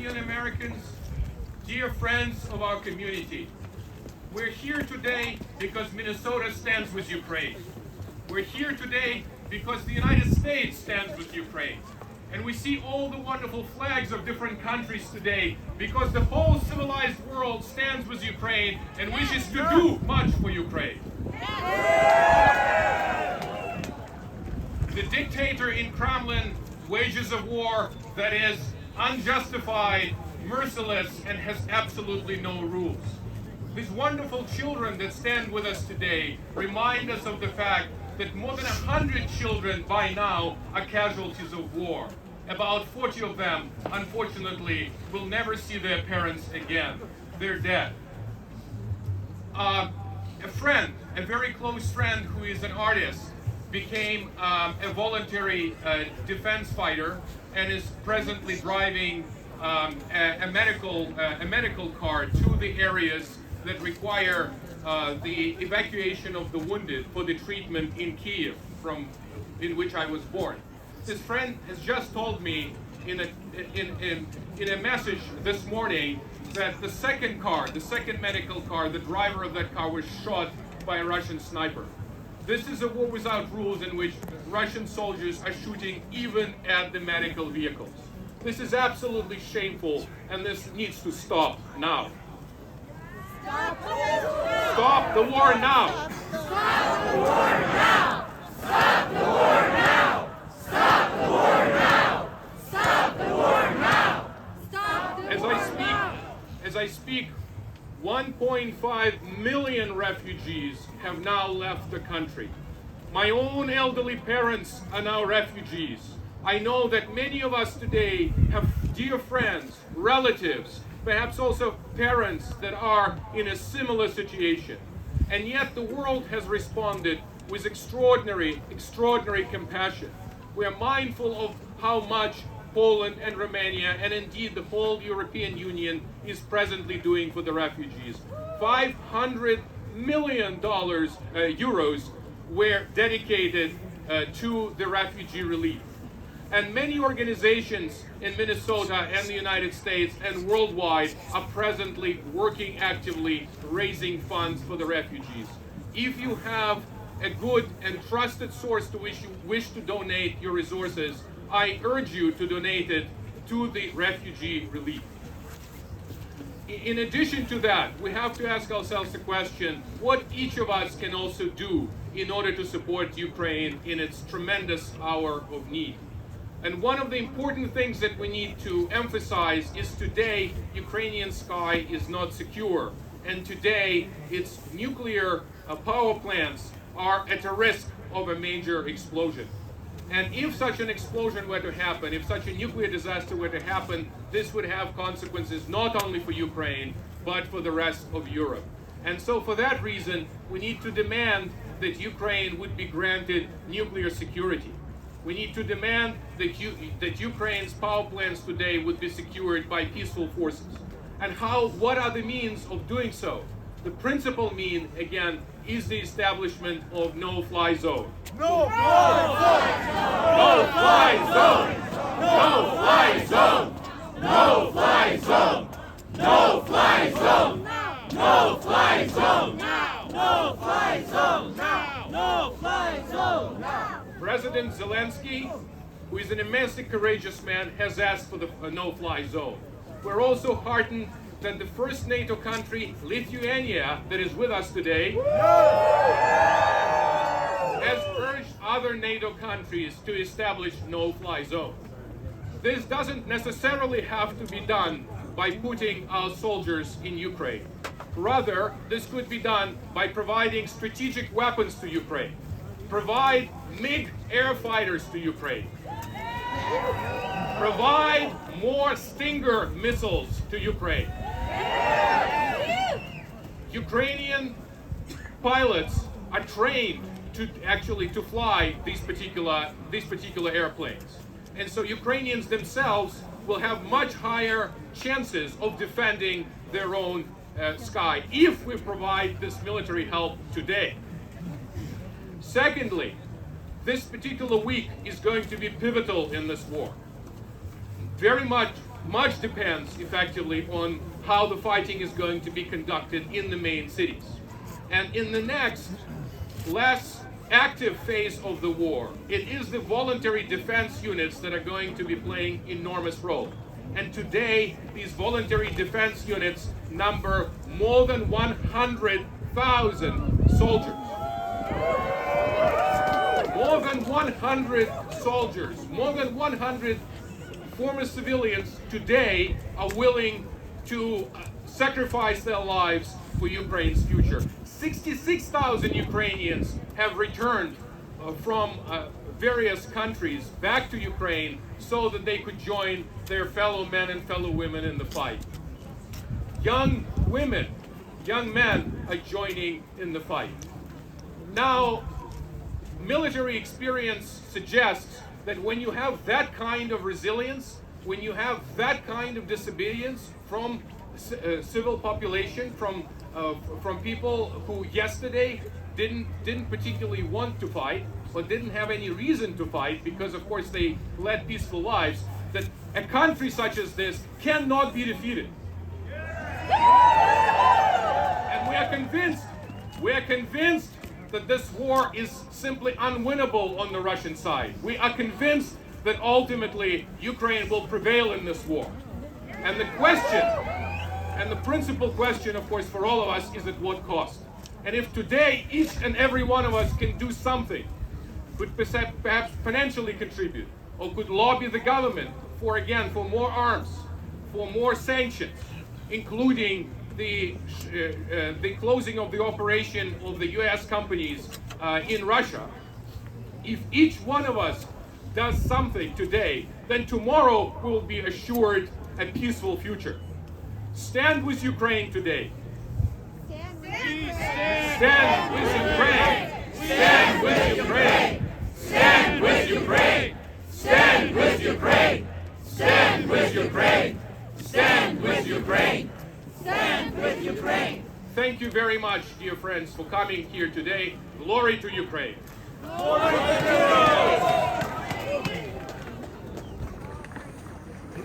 Ukrainian Americans, dear friends of our community, we're here today because Minnesota stands with Ukraine. We're here today because the United States stands with Ukraine. And we see all the wonderful flags of different countries today because the whole civilized world stands with Ukraine and wishes to do much for Ukraine. The dictator in Kremlin wages a war that is unjustified, merciless, and has absolutely no rules. These wonderful children that stand with us today remind us of the fact that more than 100 children by now are casualties of war. About 40 of them, unfortunately, will never see their parents again. They're dead. A friend, a very close friend who is an artist, became a voluntary defense fighter and is presently driving a medical car to the areas that require the evacuation of the wounded for the treatment in Kiev, in which I was born. This friend has just told me in a message this morning that the second medical car, the driver of that car was shot by a Russian sniper. This is a war without rules in which Russian soldiers are shooting even at the medical vehicles. This is absolutely shameful, and this needs to stop now. Stop the war now! Stop the war now! Stop the war now! Stop the war now! Stop the war now! Stop the war now! As I speak, 1.5 million refugees have now left the country. My own elderly parents are now refugees. I know that many of us today have dear friends, relatives, perhaps also parents that are in a similar situation. And yet the world has responded with extraordinary compassion. We are mindful of how much Poland and Romania, and indeed the whole European Union, is presently doing for the refugees. 500 million euros were dedicated to the refugee relief. And many organizations in Minnesota and the United States and worldwide are presently working actively raising funds for the refugees. If you have a good and trusted source to which you wish to donate your resources, I urge you to donate it to the refugee relief. In addition to that, we have to ask ourselves the question, what each of us can also do in order to support Ukraine in its tremendous hour of need. And one of the important things that we need to emphasize is today, Ukrainian sky is not secure. And today, its nuclear power plants are at a risk of a major explosion. And if such an explosion were to happen, if such a nuclear disaster were to happen, this would have consequences not only for Ukraine, but for the rest of Europe. And so for that reason, we need to demand that Ukraine would be granted nuclear security. We need to demand that Ukraine's power plants today would be secured by peaceful forces. And what are the means of doing so? The principal mean, again, is the establishment of no-fly zone. No-fly zone! No-fly zone! No-fly zone! No-fly zone! No-fly zone! No-fly zone! No-fly zone! President Zelensky, who is an immensely courageous man, has asked for the no-fly zone. We're also heartened that the first NATO country, Lithuania, that is with us today, has urged other NATO countries to establish no-fly zone. This doesn't necessarily have to be done by putting our soldiers in Ukraine. Rather, this could be done by providing strategic weapons to Ukraine. Provide MiG air fighters to Ukraine. Provide more Stinger missiles to Ukraine. Ukrainian pilots are trained to fly these particular airplanes. And so Ukrainians themselves will have much higher chances of defending their own sky if we provide this military help today. Secondly, this particular week is going to be pivotal in this war. Very much much depends effectively on how the fighting is going to be conducted in the main cities. And in the next, less active phase of the war, it is the voluntary defense units that are going to be playing enormous role. And today, these voluntary defense units number more than 100,000 soldiers. More than 100 soldiers, more than 100 former civilians today are willing to sacrifice their lives for Ukraine's future. 66,000 Ukrainians have returned from various countries back to Ukraine so that they could join their fellow men and fellow women in the fight. Young women, young men are joining in the fight. Now, military experience suggests that when you have that kind of resilience, when you have that kind of disobedience from civil population, from people who yesterday didn't particularly want to fight, or didn't have any reason to fight because of course they led peaceful lives, that a country such as this cannot be defeated. And we are convinced that this war is simply unwinnable on the Russian side. We are convinced that ultimately Ukraine will prevail in this war. And the question, and the principal question, of course, for all of us is at what cost? And if today each and every one of us can do something, could perhaps financially contribute, or could lobby the government for more arms, for more sanctions, including the closing of the operation of the US companies in Russia. If each one of us does something today, then tomorrow we will be assured a peaceful future. Stand with Ukraine today. Stand with Ukraine. Stand with Ukraine. Stand with Ukraine. Stand with Ukraine. Stand with Ukraine. Stand with Ukraine. Stand with Ukraine. Thank you very much, dear friends, for coming here today. Glory to Ukraine. Glory to Ukraine.